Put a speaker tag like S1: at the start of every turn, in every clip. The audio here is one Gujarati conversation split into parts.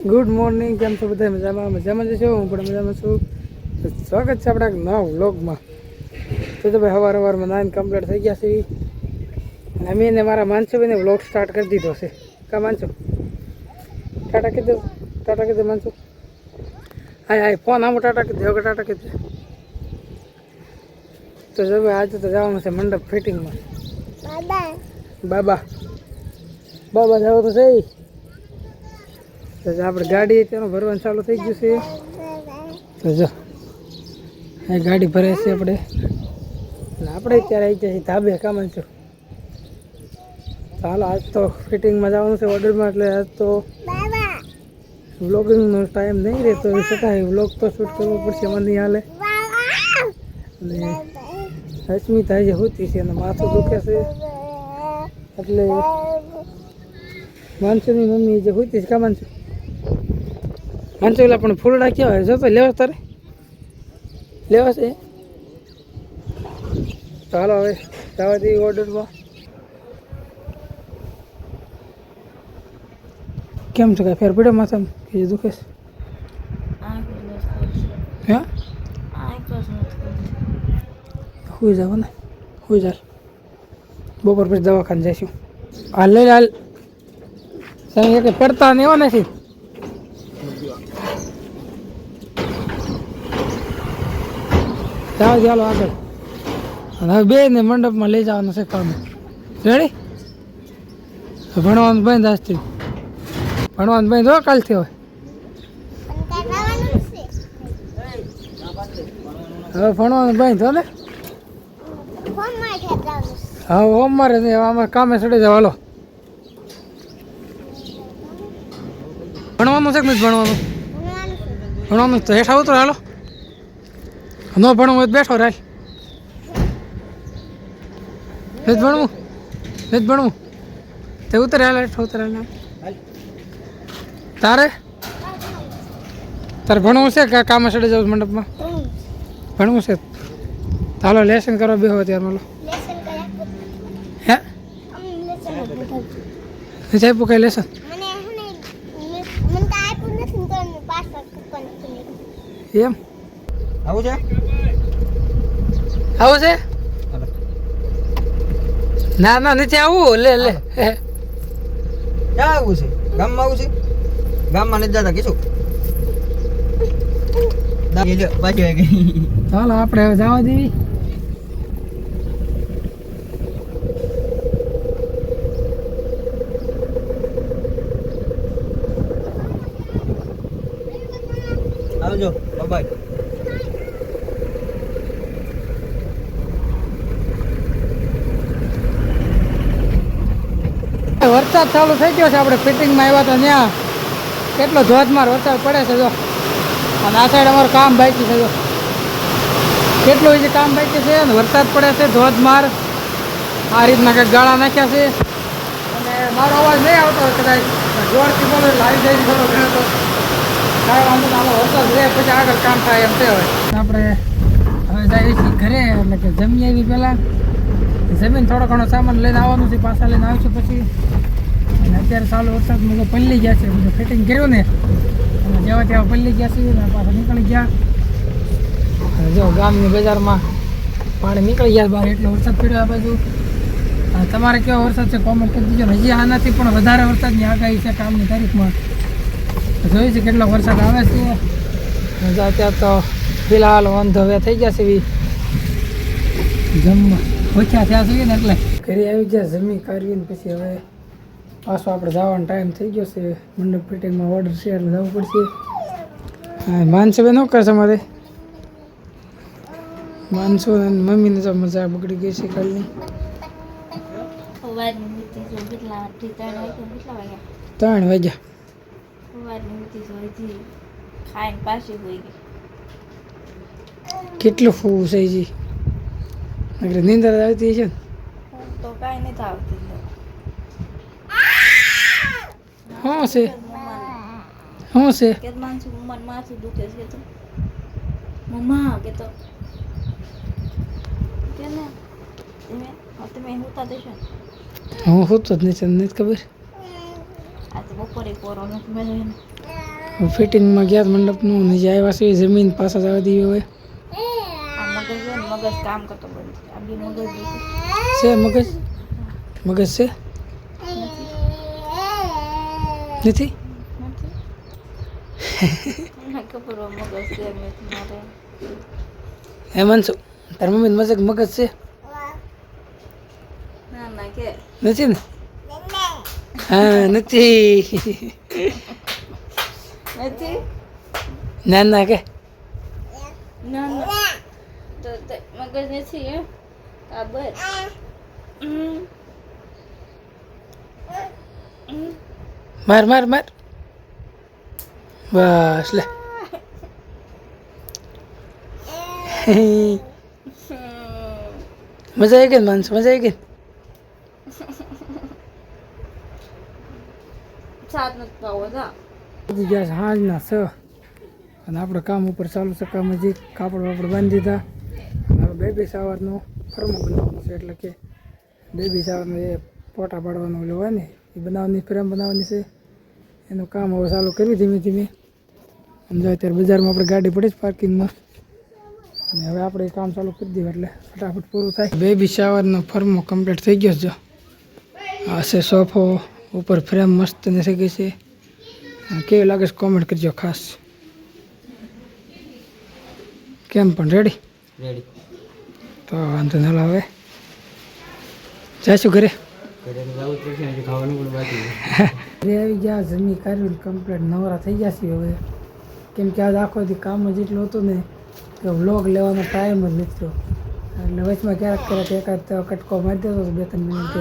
S1: ગુડ મોર્નિંગ, કેમ છો બધા? મજામાં જશો? હું પણ મજામાં છું. સ્વાગત છે આપણા નવા વ્લોગમાં. તો ભાઈ સવારમાં 9 કમ્પ્લીટ થઈ ગયા છે અને અમે એને મારા માનસુભાઈને વ્લોગ સ્ટાર્ટ કરી દીધો છે. કા માનસુ? ટાટા કીધું, ટાટા કીધું માનસુ. હા ફોન આમ ટાટા કીધું, હવે ટાટા કીધું. તો જો ભાઈ આજે તો જવાનું છે મંડપ ફિટિંગમાં. બાબા જવું તો છે. તો આપણે ગાડી અત્યારે ભરવાનું ચાલુ થઈ ગયું છે. તો જો એ ગાડી ભરે છે આપણે અત્યારે આવી ગયા છીએ ધાબે. કામ છું. ચાલો આજ તો ફિટિંગમાં જવાનું છે ઓર્ડરમાં, એટલે આજ તો વ્લોગિંગનો ટાઈમ નહીં રહેતો એ છતાં વ્લોગ તો શૂટ કરવો પડશે. મને નહીં હાલે. અને અસ્મિતા જે હોતી છે અને માથું દુખે છે, એટલે માનસુની મમ્મી જે હોતી છે. કા માનસુ? માનસુ ઓલા પણ ફૂલડા કેવા હોય? જો તો લેવા તારે લેવા છે. ચાલો હવે જવા દઈએ ઓર્ડરમાં. કેમ છે? કાંઈ ફેર પડ્યો માથામાં કે દુખે છે? હે હુઈ જાવ ને, હુઈ જાવ. બપોર પછી દવાખાને જઈશું. હાલ લઈ હાલ. સાહેબ કે પડતા ને એવા નથી. ચાલો ચાલો આગળ. અને હવે બે ને મંડપમાં લઈ જવાનું છે કામ. રેડી? ભણવાનું બંધ આજથી. ભણવાનું બંધ હો કાલથી. હવે ભણવાનું બંધ હો ને. હા સોમવારે અમારે કામે ચડી જાવ. હાલો ભણવાનું છે કે નથી ભણવાનું? ભણવાનું તો હેઠા ઉતરો. હાલો ન ભણવું હોય તો બેઠો રાખ. નથી ભણવું? નથી ભણવું તે ઉતરે. હાલ હેઠા ઉતરે. તારે તારે ભણવું છે કે કામે ચડી જાવ મંડપમાં? ભણવું છે. ચાલો લેસન કરવા બેહો ત્યારે. malo હે નથી આપ્યું કઈ લેસન? એમ આવું છે? આવું છે? ના ના નથી આવું. લે લે
S2: ક્યાં આવું છે? ગામમાં આવું છે? ગામમાં નથી જતા કીધું. બાજુ આવી ગઈ.
S1: ચાલો આપણે હવે જવા દેવી.
S2: આવજો. બાય.
S1: વરસાદ ચાલુ થઈ ગયો છે. આપણે ફિટિંગમાં આવ્યા તો ત્યાં કેટલો ધોધમાર વરસાદ પડે છે. જો અને આ સાઈડ અમારું કામ બાકી છે. જો કેટલું જે કામ બાકી છે અને વરસાદ પડે છે ધોધમાર. આ રીતના કંઈક ગાળા નાખ્યા છે. અને મારો અવાજ નહીં આવતો હોય કદાચ જોરથી બોલો લાવી જાય થોડો ઘણો તો કાંઈ વાંધો ના. આમાં વરસાદ રહે પછી આગળ કામ થાય એમ તે હોય. આપણે હવે જઈએ છીએ ઘરે, એટલે કે જમી આવી પહેલાં. જમીન થોડો ઘણો સામાન લઈને આવવાનું છે. પાછા લઈને આવીશું પછી. અને અત્યારે ચાલુ વરસાદમાં તો પલ્લી ગયા છે. બધું ફિટિંગ કર્યું ને અને જેવા તેવા પલ્લી ગયા છે ને પાછા નીકળી ગયા. અને જો ગામની બજારમાં પાણી નીકળી ગયા બહાર. એટલો વરસાદ પડ્યો આ બાજુ. તમારે કેવો વરસાદ છે કોમેન્ટ કરી દીજો. હજી આનાથી પણ વધારે વરસાદની આગાહી છે કાલની તારીખમાં. જોઈ છે કેટલો વરસાદ આવે છે. અત્યારે તો ફિલહાલ વાંધો હવે થઈ ગયા છે. જમવા ઓછા થયા છે ને એટલે ઘરે આવી ગયા જમી કાઢવીને પછી હવે પાછો આપણે જવાનો ટાઈમ થઈ ગયો છે. મંડપ ફિટિંગમાં ઓર્ડર છે એટલે જવું પડશે. હા માનસુભાઈ શું કરશે મારે? માનસુ અને મમ્મીને તો મજા બગડી ગઈ છે કાલની. 3 વાગ્યા. કેટલું ફૂવું છે જી. નીંદર આવતી છે ને
S3: તો કાંઈ નથી આવતી.
S1: શું છે? શું છે?
S3: કે માનસુ મમ્મા માથું દુખે છે તો મમ્મા કે તો કે ને તમે હોતા દેશો.
S1: હું હોતો જ નથી ખબર.
S3: આ તો બપોરે કોરો નથી મેં
S1: ફિટિંગમાં ગયા મંડપનું ને જે આવ્યા છે એ જમીન પાછા જવા દઈએ હવે
S3: આ મગજ છે ને મગજ કામ કરતો બંધ છે. આ બી મગજ દુખે.
S1: છે મગજ મગજ છે નથી
S3: નથી મને ખબર હોય મગજ છે મેં મારે
S1: હે માનશું તાર મમ્મી મગજ મગજ છે
S3: ના ના કે
S1: નથી ને હા નથી
S3: નથી
S1: ના ના કે
S3: ના ના તો મગજ નથી હે આ બસ
S1: માર માર માર બસ લે મજા આવી ગઈ ને માનસ મજા આવી ગઈ
S3: સાત નથી પાવો જા
S1: ને ગયા સાંજના 6 અને આપણે કામ ઉપર ચાલુ છે કામ હજી કાપડ વાપડ બાંધી દીધા હવે બેબી શાવરનો ફરમો બનાવવાનો છે એટલે કે બેબી શાવરનો એ ફોટા પાડવાનો ઓલો હોય ને એ બનાવવાની ફ્રેમ બનાવવાની છે એનું કામ હવે ચાલુ કર્યું ધીમે ધીમે અને જો અત્યારે બજારમાં આપણે ગાડી પડી જ પાર્કિંગમાં અને હવે આપણે એ કામ ચાલુ કરી દઈએ એટલે ફટાફટ પૂરું થાય બેબી શાવરનો ફર્મો કમ્પ્લીટ થઈ ગયો છે જો આ છે સોફો ઉપર ફ્રેમ મસ્ત ને થઈ ગઈ છે કેવી લાગે છે કોમેન્ટ કરજો ખાસ કેમ પણ રેડી
S2: રેડી
S1: તો વાંધો ન આવે જઈશું ઘરે
S2: ઘરે જવું જ પડશે હજી ખાવાનું પણ બાકી છે.
S1: ઘરે આવી ગયા જમી કાઢ્યું કમ્પ્લીટ નવરા થઈ ગયા છીએ હવે કેમ કે આજ આખો દી કામ જ એટલું હતું ને કે વ્લોગ લેવાનો ટાઈમ જ નથી થયો એટલે વચમાં ક્યારેક એકાદ કટકો મારી દેતો હતો 2-3 મિનિટ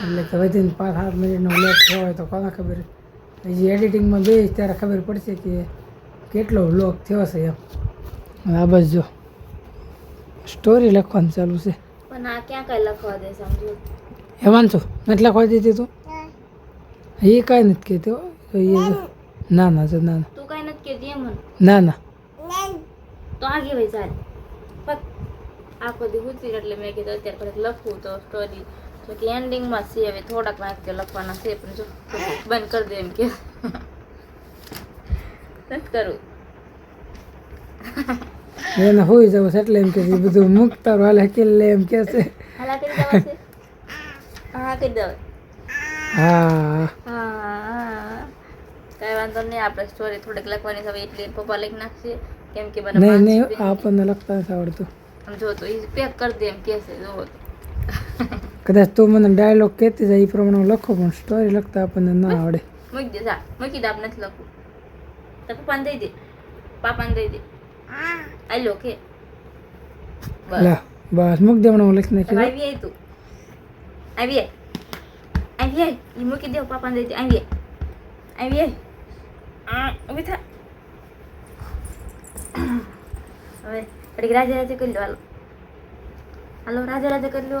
S1: એટલે કે વધીને 5-7 મિનિટનો વ્લોગ થયો હોય તો કોને ખબર હજી એડિટિંગમાં બેસ ત્યારે ખબર પડશે કે કેટલો વ્લોગ થયો છે એમ અને આ બસ જો સ્ટોરી લખવાનું ચાલુ છે
S3: પણ આ ક્યાં કઈ લખવા દે સમજો
S1: હેમાન છું નથી લખવા દીધી તું એ કાંઈ નથી કહેતો તો એ જો ના ના જો ના ના
S3: તું કઈ નથી કહેતી એમ મને
S1: ના ના
S3: તો આગે ભાઈ ચાલ પક આખો દી ગુજરી એટલે મેં કીધું અત્યારે કદાચ લખવું તો સ્ટોરી તો કે એન્ડિંગમાં છે હવે થોડાક વાક્ય લખવાના છે પણ જો બંધ કરી દે એમ કે નથી કરું
S1: એને હોઈ જવું છે એટલે એમ કે છે બધું મુકતા હાલે હકેલ લે એમ કે છે
S3: હાલા કરી દેવા છે હા કરી દેવા
S1: હા
S3: હા કઈ વાંધો નહીં આપણે સ્ટોરી થોડીક લખવાની છે હવે એટલે પપ્પા લખી નાખશે કેમ કે મને
S1: નહીં નહીં
S3: પાંચ
S1: આપણને લખતા નથી આવડતું
S3: આમ જો તો એ પેક કરી દે એમ કે છે જો
S1: કદાચ તું મને ડાયલોગ કહેતી જાય એ પ્રમાણે હું લખો પણ સ્ટોરી લખતા આપણને ના આવડે
S3: મૂકી દે જા મૂકી દે આપણે નથી લખવું તો પપ્પાને દઈ દે પાપાને દઈ દે આલો કે બસ
S1: લા બસ મૂક દે હમણાં હું લખી નાખી દઉં.
S3: આવી આય તું આવી આય એ મૂકી દે પાપાને દઈ દે આવી આય ઊભી થા હવે ઘડીક રાજા રાજા કરી લો હાલો રાજા રાજા કરી લો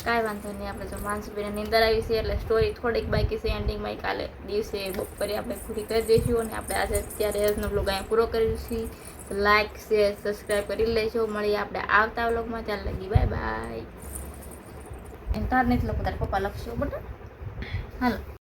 S3: કાંઈ વાંધો નહીં આપણે જો માનસુબેને નીંદર આવી છે એટલે સ્ટોરી થોડીક બાકી છે એન્ડિંગમાં કાલે દિવસે બપોરે આપણે પૂરી કરી દઈશું અને આપણે આજે અત્યારે આજનો બ્લોગ અહીંયા પૂરો કરીશું તો લાઇક શેર સબસ્ક્રાઈબ કરી લેજો મળીએ આપણે આવતા બ્લોગમાં ત્યાં લગી બાય બાય એમ તાર નથી લખો તાર પપ્પા લખશો બટા હાલો